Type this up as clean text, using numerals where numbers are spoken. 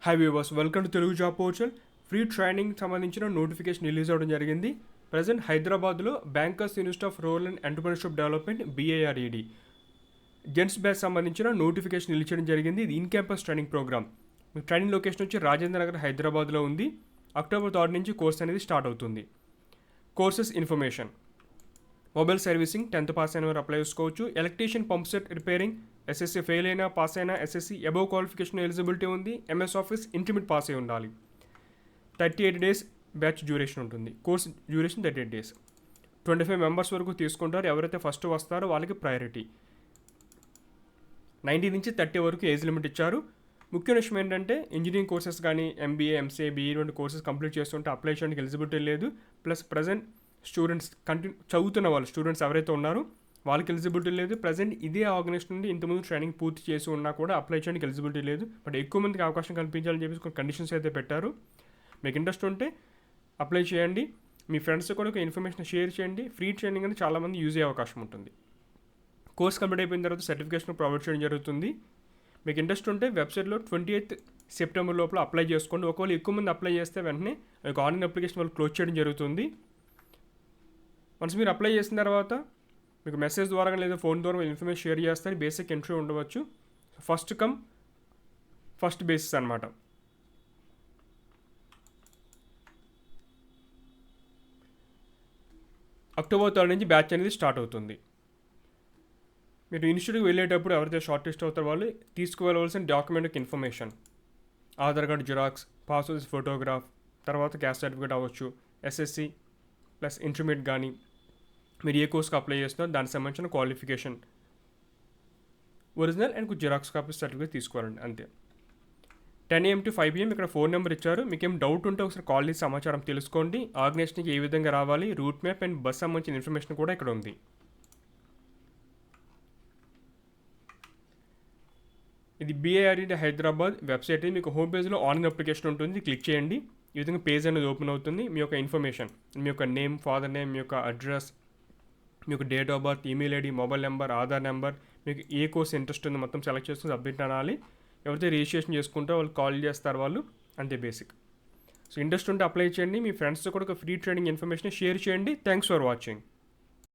High viewers, welcome to Telugu job portal. Free training సంబంధించిన notification release అవ్వడం జరిగింది. Present హైదరాబాద్లో bankers institute of rural and entrepreneurship development BIRED gents batch సంబంధించిన notification release చేయడం జరిగింది. ఇది in campus training program. Training location వచ్చి రాజేంద్ర నగర్ హైదరాబాద్లో ఉంది. అక్టోబర్ 3 నుంచి కోర్స్ అనేది స్టార్ట్ అవుతుంది. Courses information: mobile servicing 10th pass అయిన వారు అప్లై చేసుకోవచ్చు. Electrician, pump set repairing, SSC fail అయినా పాస్ అయినా SSC అబవ్ క్వాలిఫికేషన్ ఎలిజిబిలిటీ ఉంది. MS ఆఫీస్ ఇంటర్మీడియట్ పాస్ అయి ఉండాలి. 38 days బ్యాచ్ డ్యూరేషన్ ఉంటుంది. Course duration 38 days. 25 members వరకు తీసుకుంటారు. ఎవరైతే ఫస్ట్ వస్తారో వాళ్ళకి ప్రయారిటీ. 90 నుంచి 30 వరకు ఏజ్ లిమిట్ ఇచ్చారు. ముఖ్య విషయం ఏంటంటే ఇంజనీరింగ్ కోర్సెస్ కానీ MBA, MCA, BE వంటి కోర్సెస్ కంప్లీట్ చేస్తుంటే అప్లై చేయడానికి ఎలిజిబిలిటీ లేదు. ప్లస్ ప్రజెంట్ స్టూడెంట్స్ చదువుతున్న వాళ్ళు స్టూడెంట్స్ ఎవరైతే ఉన్నారో వాళ్ళకి ఎలిజిబిలిటీ లేదు. ప్రజెంట్ ఇదే ఆర్గనైజేషన్ నుండి ఇంతకుముందు ట్రైనింగ్ పూర్తి చేసి ఉన్నా కూడా అప్లై చేయడానికి ఎలిజిబిలిటీ లేదు. బట్ ఎక్కువ మందికి అవకాశం కల్పించాలని చెప్పేసి కొన్ని కండిషన్స్ అయితే పెట్టారు. మీకు ఇంట్రెస్ట్ ఉంటే అప్లై చేయండి. మీ ఫ్రెండ్స్ కూడా ఒక ఇన్ఫర్మేషన్ షేర్ చేయండి. ఫ్రీ ట్రైనింగ్ అనేది చాలామంది యూజ్ అయ్యే అవకాశం ఉంటుంది. కోర్స్ కంప్లీట్ అయిపోయిన తర్వాత సర్టిఫికేషన్ ప్రొవైడ్ చేయడం జరుగుతుంది. మీకు ఇంట్రెస్ట్ ఉంటే వెబ్సైట్లో 28th September లోపల అప్లై చేసుకోండి. ఒకవేళ ఎక్కువ మంది అప్లై చేస్తే వెంటనే మీకు ఆన్లైన్ అప్లికేషన్ వాళ్ళు క్లోజ్ చేయడం జరుగుతుంది. వన్స్ మీరు అప్లై చేసిన తర్వాత మీకు మెసేజ్ ద్వారా లేదా ఫోన్ ద్వారా ఇన్ఫర్మేషన్ షేర్ చేస్తారు. బేసిక్ ఎంట్రీ ఉండవచ్చు. ఫస్ట్ కమ్ ఫస్ట్ బేసిస్ అనమాట. October 3 నుంచి బ్యాచ్ అనేది స్టార్ట్ అవుతుంది. మీరు ఇన్స్టిట్యూట్కి వెళ్ళేటప్పుడు ఎవరైతే షార్ట్ లిస్ట్ అవుతారో వాళ్ళు తీసుకువెళ్ళవలసిన document information: Aadhaar card xerox, passport photograph, తర్వాత క్యాస్ట్ సర్టిఫికేట్ అవ్వచ్చు, SSC ప్లస్ ఇంటర్మీడియట్ కానీ మీరు ఏ కోర్స్కి అప్లై చేస్తున్నారో దానికి సంబంధించిన qualification, original and xerox copy certificate తీసుకోవాలండి. అంతే. 10 AM to 5 PM ఇక్కడ ఫోన్ నెంబర్ ఇచ్చారు. మీకు ఏం డౌట్ ఉంటే ఒకసారి కాల్ చేసి సమాచారం తెలుసుకోండి. ఆర్గనైజేషన్కి ఏ విధంగా రావాలి, రూట్ మ్యాప్ అండ్ బస్ సంబంధించిన ఇన్ఫర్మేషన్ కూడా ఇక్కడ ఉంది. ఇది BIRED హైదరాబాద్ వెబ్సైట్. మీకు హోమ్ పేజ్లో ఆన్లైన్ అప్లికేషన్ ఉంటుంది. క్లిక్ చేయండి. ఈ విధంగా పేజ్ అనేది ఓపెన్ అవుతుంది. మీ యొక్క ఇన్ఫర్మేషన్, మీ యొక్క నేమ్, ఫాదర్ నేమ్, మీ యొక్క అడ్రస్, మీ యొక్క date of birth, email ID, mobile number, Aadhaar number, మీకు ఏ కోర్స్ ఇంట్రెస్ట్ ఉందో మొత్తం సెలెక్ట్ చేసుకుని సబ్మిట్ అనాలి. ఎవరైతే రిజిస్ట్రేషన్ చేసుకుంటే వాళ్ళు కాల్ చేస్తారు వాళ్ళు. అంతే బేసిక్. సో ఇంట్రెస్ట్ ఉంటే అప్లై చేయండి. మీ ఫ్రెండ్స్తో కూడా ఒక ఫ్రీ ట్రైనింగ్ ఇన్ఫర్మేషన్ షేర్ చేయండి. Thanks for watching.